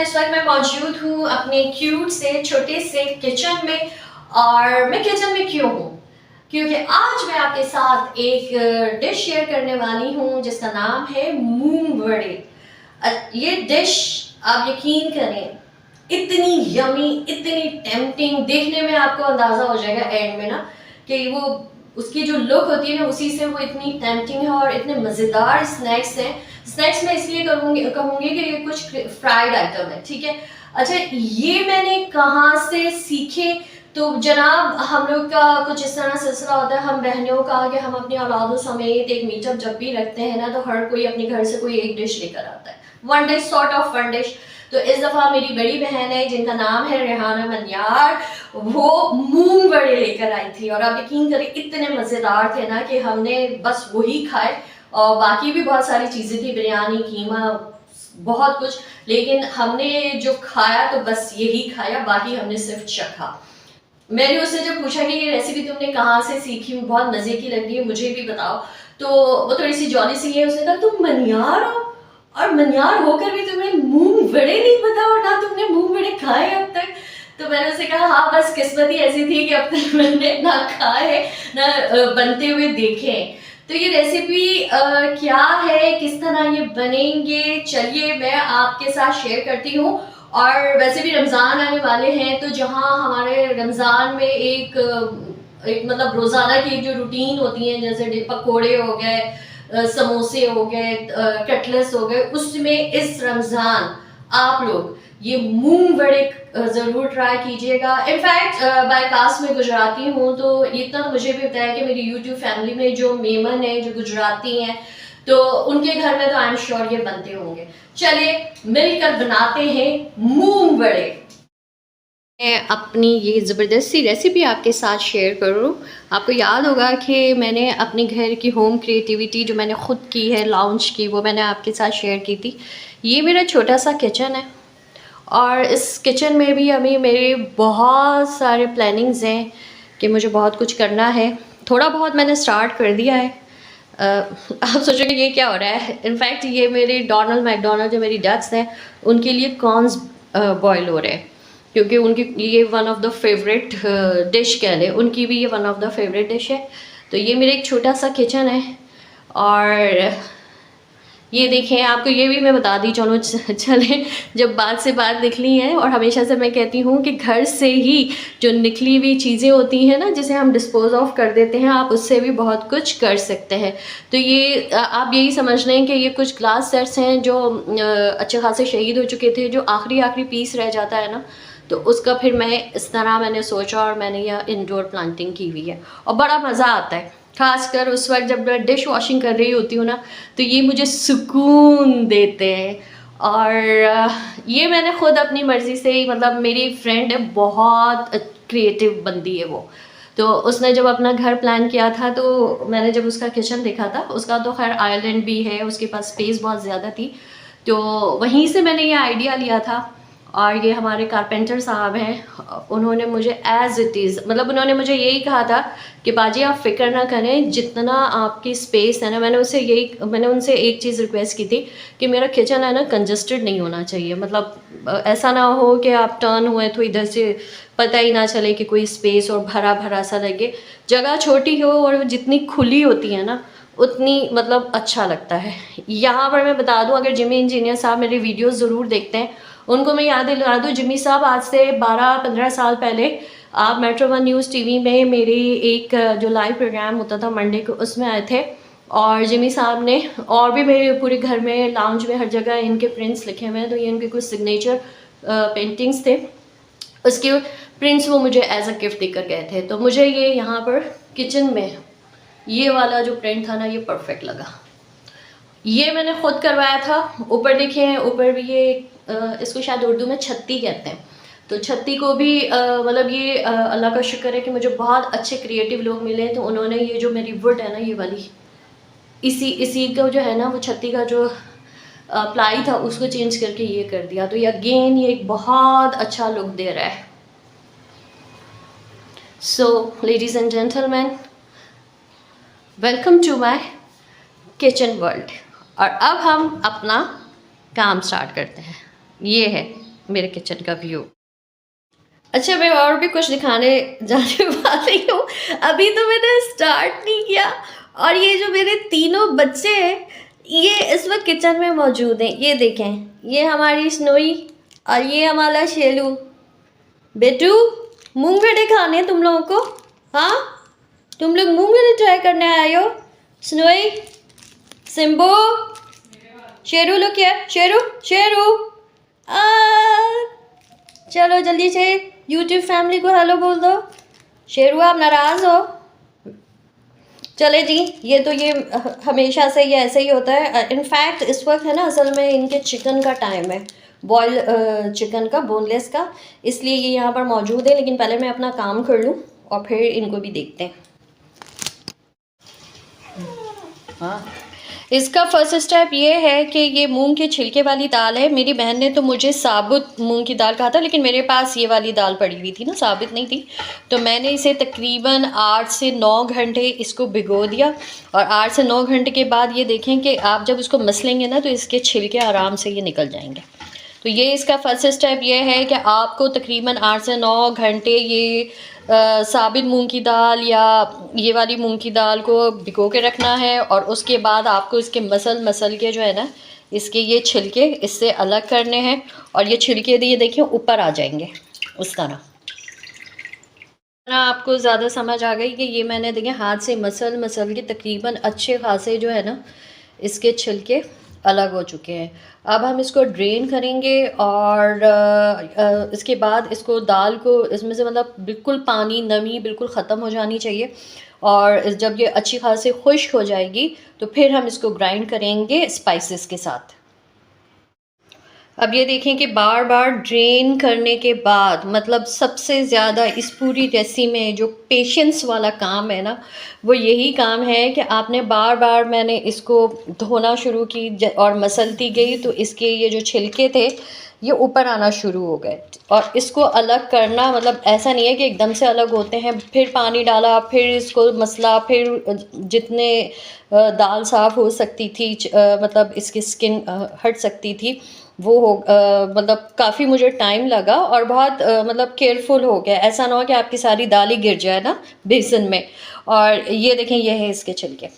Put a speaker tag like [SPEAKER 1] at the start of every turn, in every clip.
[SPEAKER 1] इस वक्त मैं मौजूद हूँ अपने क्यूट से छोटे से किचन में। और मैं किचन में क्यों हूँ? क्योंकि आज मैं आपके साथ एक डिश शेयर करने वाली हूँ जिसका नाम है मूंग वड़े। ये डिश आप यकीन करें इतनी यमी, इतनी टेम्पटिंग, देखने में आपको अंदाज़ा हो जाएगा एंड में ना कि वो उसकी जो लुक होती है ना उसी से वो इतनी टेम्पटिंग है और इतने मज़ेदार स्नैक्स हैं। स्नैक्स में इसलिए कहूँगी कि ये कुछ फ्राइड आइटम है, ठीक है। अच्छा, ये मैंने कहाँ से सीखे? तो जनाब, हम लोग का कुछ इस तरह सिलसिला होता है हम बहनों का कि हम अपनी औलादों समेत एक मीटअप जब भी रखते हैं ना तो हर कोई अपने घर से कोई एक डिश लेकर आता है, one dish, sort of one dish. तो इस दफ़ा मेरी बड़ी बहन है जिनका नाम है रेहाना मनियार, वो मूंग वड़े लेकर आई थी और आप यकीन करें इतने मज़ेदार थे ना कि हमने बस वही खाए और बाकी भी बहुत सारी चीज़ें थी, बिरयानी, कीमा, बहुत कुछ, लेकिन हमने जो खाया तो बस यही खाया, बाकी हमने सिर्फ चखा। मैंने उससे जब पूछा कि ये रेसिपी तुमने कहाँ से सीखी, बहुत मज़े की लग रही है, मुझे भी बताओ, तो वो थोड़ी सी जॉली सी है। उसने कहा तुम मनियार हो और मनियार होकर भी तुम्हें मूंग वड़े नहीं पता और ना तुमने मूंग वड़े खाए अब तक। तो मैंने उससे कहा हाँ, बस किस्मत ही ऐसी थी कि अब तक मैंने ना खाए ना बनते हुए देखे। तो ये रेसिपी क्या है, किस तरह ये बनेंगे, चलिए मैं आपके साथ शेयर करती हूँ। और वैसे भी रमज़ान आने वाले हैं तो जहाँ हमारे रमज़ान में एक मतलब रोज़ाना की जो रूटीन होती है, जैसे पकोड़े हो गए, समोसे हो गए, कटलेट्स हो गए, उसमें इस रमज़ान आप लोग ये मूंग वड़े ज़रूर ट्राई कीजिएगा। इनफैक्ट बाय कास्ट में गुजराती हूँ तो इतना तो मुझे भी पता है कि मेरी यूट्यूब फैमिली में जो मेमन है जो गुजराती हैं तो उनके घर में तो आई एम श्योर ये बनते होंगे। चलिए मिलकर बनाते हैं मूंग वड़े। मैं अपनी ये ज़बरदस्ती रेसिपी आपके साथ शेयर करूँ। आपको याद होगा कि मैंने अपने घर की होम क्रिएटिविटी जो मैंने ख़ुद की है, लॉन्च की, वो मैंने आपके साथ शेयर की थी। ये मेरा छोटा सा किचन है और इस किचन में भी अभी मेरे बहुत सारे प्लानिंग्स हैं कि मुझे बहुत कुछ करना है। थोड़ा बहुत मैंने स्टार्ट कर दिया है। आप सोचोगे ये क्या हो रहा है? इनफैक्ट ये मेरे डोनाल्ड मैकडोनल्ड जो मेरी डक्स हैं उनके लिए कॉर्न्स बॉयल हो रहे हैं क्योंकि उनकी ये one of the favourite dish कह लें, उनकी भी ये one of the favourite dish है। तो ये मेरा एक छोटा सा किचन है और ये देखें, आपको ये भी मैं बता दी चलो चलें, जब बात से बात निकली है और हमेशा से मैं कहती हूँ कि घर से ही जो निकली हुई चीज़ें होती हैं ना जिसे हम डिस्पोज ऑफ कर देते हैं, आप उससे भी बहुत कुछ कर सकते हैं। तो ये आप यही समझ लें कि ये कुछ ग्लास सेट्स हैं जो अच्छे खासे शहीद हो चुके थे, जो आखिरी पीस रह जाता है ना, तो उसका फिर मैं इस तरह मैंने सोचा और मैंने यह इंडोर प्लांटिंग की हुई है और बड़ा मज़ा आता है। खासकर उस वक्त जब मैं डिश वॉशिंग कर रही होती हूँ ना तो ये मुझे सुकून देते हैं। और ये मैंने ख़ुद अपनी मर्ज़ी से ही, मतलब मेरी फ्रेंड है, बहुत क्रिएटिव बंदी है वो, तो उसने जब अपना घर प्लान किया था तो मैंने जब उसका किचन देखा था, उसका तो खैर आइलैंड भी है, उसके पास स्पेस बहुत ज़्यादा थी, तो वहीं से मैंने ये आइडिया लिया था। और ये हमारे कारपेंटर साहब हैं, उन्होंने मुझे एज़ इट इज़, मतलब उन्होंने मुझे यही कहा था कि बाजी आप फ़िक्र ना करें, जितना आपकी स्पेस है ना, मैंने उनसे एक चीज़ रिक्वेस्ट की थी कि मेरा किचन है ना कंजस्टेड नहीं होना चाहिए, मतलब ऐसा ना हो कि आप टर्न हुए तो इधर से पता ही ना चले कि कोई स्पेस और भरा भरा सा लगे। जगह छोटी हो और जितनी खुली होती है ना उतनी मतलब अच्छा लगता है। यहाँ पर मैं बता दूँ, अगर जिमी इंजीनियर साहब मेरे वीडियोज़ ज़रूर देखते हैं, उनको मैं याद दिला दूँ, जिमी साहब आज से 12-15 साल पहले आप मेट्रो वन न्यूज़ टीवी में मेरी एक जो लाइव प्रोग्राम होता था मंडे को, उसमें आए थे और जिमी साहब ने, और भी मेरे पूरे घर में, लाउंज में, हर जगह इनके प्रिंट्स लिखे हुए हैं, तो ये इनके कुछ सिग्नेचर पेंटिंग्स थे, उसके प्रिंट्स वो मुझे एज अ गिफ्ट देकर गए थे। तो मुझे ये यहाँ पर किचन में ये वाला जो प्रिंट था ना ये परफेक्ट लगा। ये मैंने ख़ुद करवाया था। ऊपर देखें, ऊपर भी ये इसको शायद उर्दू में छत्ती कहते हैं, तो छत्ती को भी मतलब ये अल्लाह का शुक्र है कि मुझे बहुत अच्छे क्रिएटिव लोग मिले, तो उन्होंने ये जो मेरी वुड है ना ये वाली, इसी को जो है ना वो छत्ती का जो प्लाई था उसको चेंज करके ये कर दिया, तो ये अगेन ये एक बहुत अच्छा लुक दे रहा है। So ladies and gentleman, welcome to my kitchen world. और अब हम अपना काम स्टार्ट करते हैं। ये है मेरे किचन का व्यू। अच्छा, मैं और भी कुछ दिखाने जाने वाली हूँ, अभी तो मैंने स्टार्ट नहीं किया। और ये जो मेरे तीनों बच्चे हैं, ये इस वक्त किचन में मौजूद हैं। ये देखें, ये हमारी स्नोई और ये हमारा शेलू। बेटू, मूंगफली खाने तुम लोगों को? हाँ, तुम लोग मूंगफली ट्राई करने आए हो? स्नोई, सिम्बो, शेरू, लोग क्या? शेरू, शेरू, आ चलो जल्दी से यूट्यूब फैमिली को हेलो बोल दो। शेरू, आप नाराज़ हो? चले जी, ये हमेशा से ये ऐसे ही होता है। इनफैक्ट इस वक्त है ना, असल में इनके चिकन का टाइम है, बॉयल चिकन का, बोनलेस का, इसलिए ये यहाँ पर मौजूद है। लेकिन पहले मैं अपना काम कर लूँ और फिर इनको भी देखते हैं। हाँ, इसका फर्स्ट स्टेप ये है कि ये मूंग के छिलके वाली दाल है। मेरी बहन ने तो मुझे साबुत मूंग की दाल कहा था, लेकिन मेरे पास ये वाली दाल पड़ी हुई थी ना, साबित नहीं थी। तो मैंने इसे तकरीबन 8 से 9 घंटे इसको भिगो दिया। और 8 से 9 घंटे के बाद ये देखें कि आप जब इसको मसलेंगे ना, तो इसके छिलके आराम से ये निकल जाएंगे। तो ये इसका फर्स्ट स्टेप ये है कि आपको तकरीबन 8 से 9 घंटे ये साबित मूंग की दाल या ये वाली मूंग की दाल को भिगो के रखना है। और उसके बाद आपको इसके मसल के जो है ना, इसके ये छिलके इससे अलग करने हैं। और ये छिलके ये देखिए ऊपर आ जाएंगे उस तरह ना। आपको ज़्यादा समझ आ गई कि ये मैंने देखिए हाथ से मसल के तकरीबन अच्छे खासे जो है ना, इसके छिलके अलग हो चुके हैं। अब हम इसको ड्रेन करेंगे और इसके बाद इसको दाल को इसमें से मतलब बिल्कुल पानी, नमी बिल्कुल ख़त्म हो जानी चाहिए। और जब ये अच्छी खासी खुश्क हो जाएगी तो फिर हम इसको ग्राइंड करेंगे स्पाइसेस के साथ। अब ये देखें कि बार बार ड्रेन करने के बाद, मतलब सबसे ज़्यादा इस पूरी रेसिपी में जो पेशेंस वाला काम है ना, वो यही काम है कि आपने बार बार, मैंने इसको धोना शुरू की और मसलती गई तो इसके ये जो छिलके थे ये ऊपर आना शुरू हो गए। और इसको अलग करना मतलब ऐसा नहीं है कि एकदम से अलग होते हैं। फिर पानी डाला, फिर इसको मसला, फिर जितने दाल साफ़ हो सकती थी, मतलब इसकी स्किन हट सकती थी, वो हो मतलब काफ़ी मुझे टाइम लगा और बहुत मतलब केयरफुल हो गया। ऐसा ना हो कि आपकी सारी दाल ही गिर जाए ना बेसन में। और ये देखें, ये है इसके छिलके।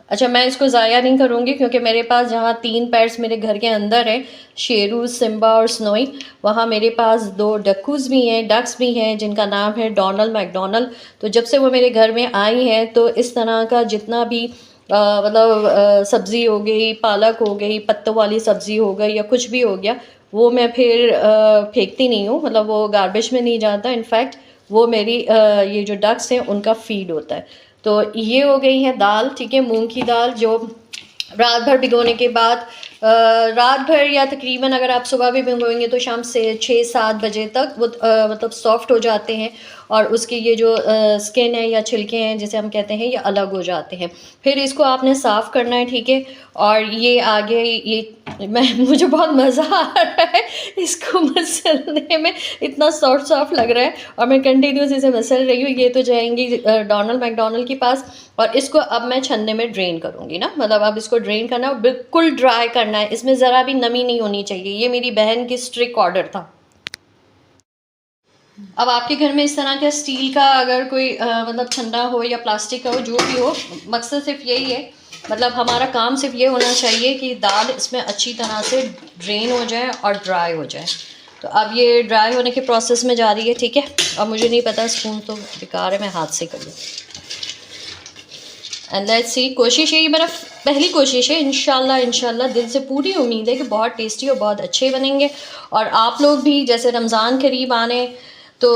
[SPEAKER 1] अच्छा, मैं इसको ज़ाया नहीं करूँगी क्योंकि मेरे पास जहाँ 3 पेट्स मेरे घर के अंदर हैं, शेरू, सिम्बा और स्नोई, वहाँ मेरे पास 2 डक्कूज़ भी हैं, डक्स भी हैं, जिनका नाम है डोनाल्ड मैकडोनल्ड। तो जब से वो मेरे घर में आई हैं तो इस तरह का जितना भी मतलब सब्ज़ी हो गई, पालक हो गई, पत्तों वाली सब्ज़ी हो गई या कुछ भी हो गया, वो मैं फिर फेंकती नहीं हूँ, मतलब वो गार्बेज में नहीं जाता। इनफैक्ट वो मेरी ये जो डक्स हैं उनका फीड होता है। तो ये हो गई है दाल, ठीक है, मूंग की दाल, जो रात भर भिगोने के बाद रात भर या तकरीबन अगर आप सुबह भी भिगोएंगे तो शाम से 6-7 बजे तक वो मतलब सॉफ्ट हो जाते हैं। और उसके ये जो स्किन है या छिलके हैं जिसे हम कहते हैं, ये अलग हो जाते हैं। फिर इसको आपने साफ़ करना है, ठीक है। और ये आगे ये मुझे बहुत मज़ा आ रहा है इसको मसलने में, इतना सॉफ्ट लग रहा है। और मैं कंटिन्यूस इसे मसल रही हूँ। ये तो जाएंगी डोनाल्ड मैकडोनल्ड के पास और इसको अब मैं छन्ने में ड्रेन करूँगी ना, मतलब अब इसको ड्रेन करना है, बिल्कुल ड्राई करना है, इसमें ज़रा भी नमी नहीं होनी चाहिए। ये मेरी बहन की स्ट्रिक्ट ऑर्डर था। अब आपके घर में इस तरह का स्टील का अगर कोई मतलब छन्ना हो या प्लास्टिक का हो, जो भी हो, मकसद सिर्फ यही है, मतलब हमारा काम सिर्फ ये होना चाहिए कि दाल इसमें अच्छी तरह से ड्रेन हो जाए और ड्राई हो जाए। तो अब ये ड्राई होने के प्रोसेस में जा रही है, ठीक है। अब मुझे नहीं पता, स्पून तो बेकार है, मैं हाथ से कर लूँ। एंड लेट्स सी, कोशिश यही मेरा पहली कोशिश है, इंशाल्लाह दिल से पूरी उम्मीद है कि बहुत टेस्टी और बहुत अच्छे बनेंगे। और आप लोग भी, जैसे रमज़ान करीब आने, तो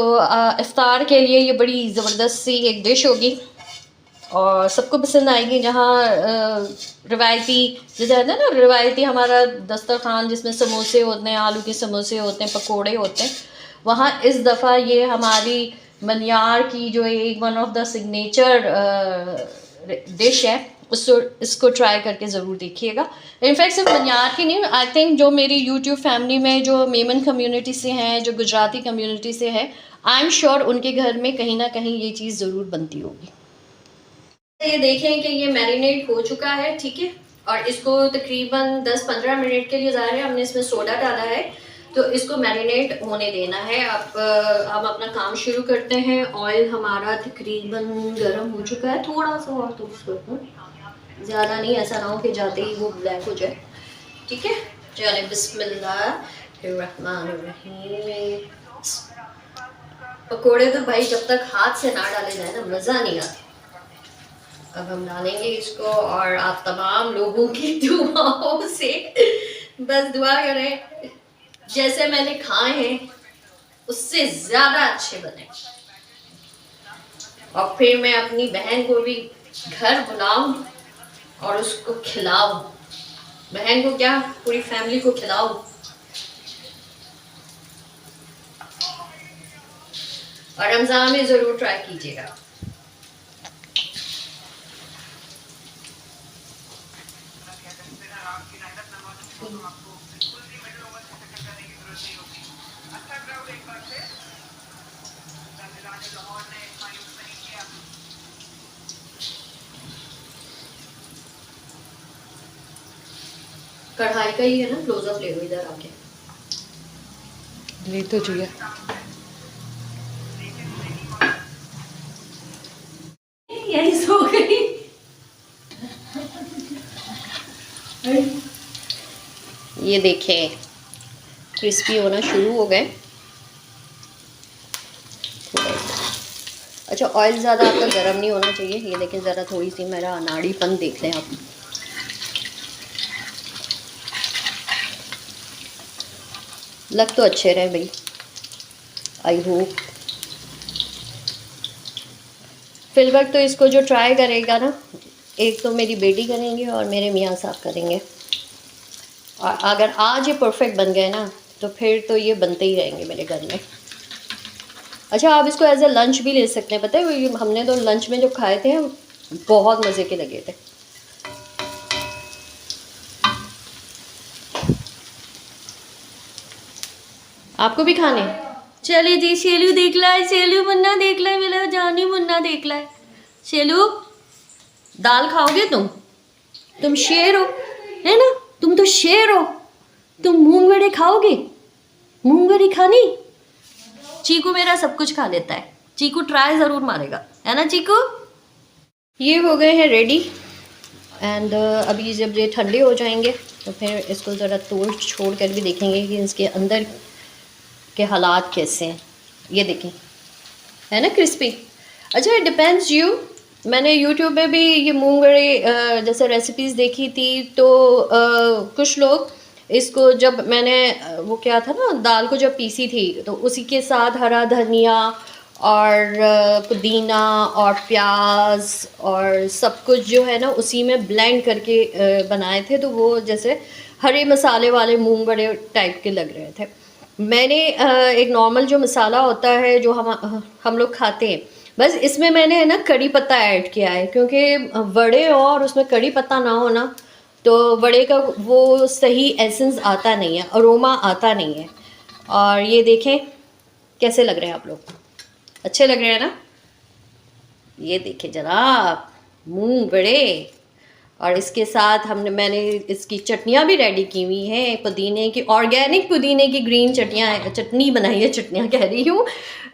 [SPEAKER 1] इफ्तार के लिए ये बड़ी ज़बरदस्त सी एक डिश होगी और सबको पसंद आएगी। जहाँ रिवायती, जैसे है ना रिवायती हमारा दस्तरखान जिसमें समोसे होते हैं, आलू के समोसे होते हैं, पकोड़े होते हैं, वहाँ इस दफ़ा ये हमारी मनियार की जो एक one of the signature dish है, इसको ट्राई करके ज़रूर देखिएगा। इनफैक्ट सिर्फ मनियार की नहीं, आई थिंक जो मेरी यूट्यूब फैमिली में जो मेमन कम्युनिटी से हैं, जो गुजराती कम्युनिटी से है, आई एम श्योर उनके घर में कहीं ना कहीं ये चीज़ ज़रूर बनती होगी। ये देखें कि ये मैरिनेट हो चुका है, ठीक है। और इसको तकरीबन 10-15 मिनट के लिए ज़ाहिर है हमने इसमें सोडा डाला है, तो इसको मैरिनेट होने देना है। अब हम अपना काम शुरू करते हैं। ऑयल हमारा तकरीबन गर्म हो चुका है, थोड़ा सा और तो उसको ज़्यादा नहीं, ऐसा ना हो कि जाते ही वो ब्लैक हो जाए। ठीक है, चले बिस्मिल्लाहिर्रहमानिर्रहीम। पकोड़े तो भाई जब तक हाथ से ना डाले जाए ना मज़ा नहीं आता। अब हम डालेंगे इसको, और आप तमाम लोगों की दुआओं से बस दुआ करें जैसे मैंने खाए हैं उससे ज़्यादा अच्छे बने, और फिर मैं अपनी बहन को भी घर बुलाऊं और उसको खिलाऊं। बहन को क्या, पूरी फैमिली को खिलाऊं। और रमज़ान में ज़रूर ट्राई कीजिएगा। कढ़ाई का ही है ना, क्लोजअप ले लो इधर आके।
[SPEAKER 2] ले तो चाहिए।
[SPEAKER 1] यही सो गई। ये देखें क्रिस्पी होना शुरू हो गए। अच्छा, ऑयल ज़्यादा आपका गर्म नहीं होना चाहिए। ये देखें ज़रा थोड़ी सी मेरा अनाड़ीपन देख लें आप। लग तो अच्छे रहे भाई, आई होप। फिल वक्त तो इसको जो ट्राई करेगा ना, एक तो मेरी बेटी करेंगे और मेरे मियाँ साहब करेंगे। और अगर आज ये परफेक्ट बन गए ना तो फिर तो ये बनते ही रहेंगे मेरे घर में। अच्छा, आप इसको एज ए लंच भी ले सकते हैं। पता है हमने तो लंच में जो खाए थे बहुत मज़े के लगे थे। आपको भी खाने? चलिए जी, शेलू देख ला है, शेलू मुन्ना देख ला है, मेरा जानी मुन्ना देख ला है। शेलू, दाल खाओगे तुम शेर हो, है ना? तुम तो शेर हो। तुम मूंग वड़े खाओगे? मूंग वड़ी खानी? चीकू मेरा सब कुछ खा लेता है। चीकू ट्राई ज़रूर मारेगा, है ना चीकू? ये हो गए हैं रेडी। एंड अभी जब ये ठंडे हो जाएंगे तो फिर इसको ज़रा तोड़ छोड़ कर भी देखेंगे कि इसके अंदर के हालात कैसे हैं। ये देखें, है ना क्रिस्पी। अच्छा, इट डिपेंड्स यू। मैंने यूट्यूब में भी ये मूंग वड़े जैसे रेसिपीज़ देखी थी, तो कुछ लोग इसको, जब मैंने वो क्या था ना, दाल को जब पीसी थी तो उसी के साथ हरा धनिया और पुदीना और प्याज और सब कुछ जो है ना उसी में ब्लेंड करके बनाए थे। तो वो जैसे हरे मसाले वाले मूंग वड़े टाइप के लग रहे थे। मैंने एक नॉर्मल जो मसाला होता है जो हम लोग खाते हैं, बस इसमें मैंने ना कड़ी पत्ता ऐड किया है, क्योंकि वड़े और उसमें कड़ी पत्ता ना हो ना तो वड़े का वो सही एसेंस आता नहीं है, अरोमा आता नहीं है। और ये देखें कैसे लग रहे हैं आप लोग, अच्छे लग रहे हैं ना? ये देखें जनाब, मूंग वड़े। और इसके साथ मैंने इसकी चटनियाँ भी रेडी की हुई हैं, पुदीने की, ऑर्गेनिक पुदीने की ग्रीन चटनी बनाई है। चटनियाँ कह रही हूँ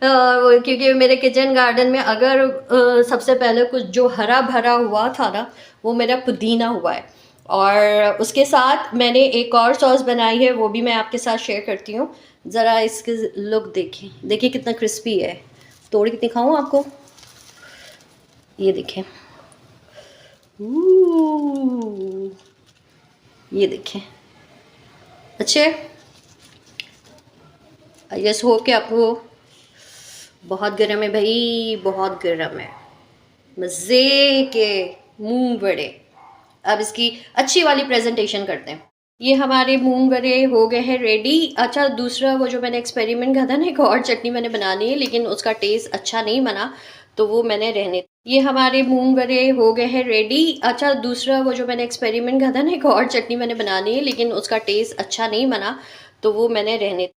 [SPEAKER 1] क्योंकि मेरे किचन गार्डन में अगर सबसे पहले कुछ जो हरा भरा हुआ था ना वो मेरा पुदीना हुआ है। और उसके साथ मैंने एक और सॉस बनाई है, वो भी मैं आपके साथ शेयर करती हूँ। ज़रा इसके लुक देखें, देखिए कितना क्रिस्पी है। तोड़ के दिखाऊँ आपको? ये देखें, ये देखें अच्छे। यस, होप कि आपको बहुत गर्म है भाई, बहुत गर्म है। मज़े के मूंग वड़े। अब इसकी अच्छी वाली प्रेजेंटेशन करते हैं। ये हमारे मूंग वड़े हो गए हैं रेडी। अच्छा, दूसरा वो जो मैंने एक्सपेरिमेंट किया था ना, एक और चटनी मैंने बनानी है लेकिन उसका टेस्ट अच्छा नहीं बना तो वो मैंने रहने। ये हमारे मूंग वड़े हो गए हैं रेडी। अच्छा, दूसरा वो जो मैंने एक्सपेरिमेंट किया था ना, एक और चटनी मैंने बनानी है लेकिन उसका टेस्ट अच्छा नहीं बना तो वो मैंने रहने।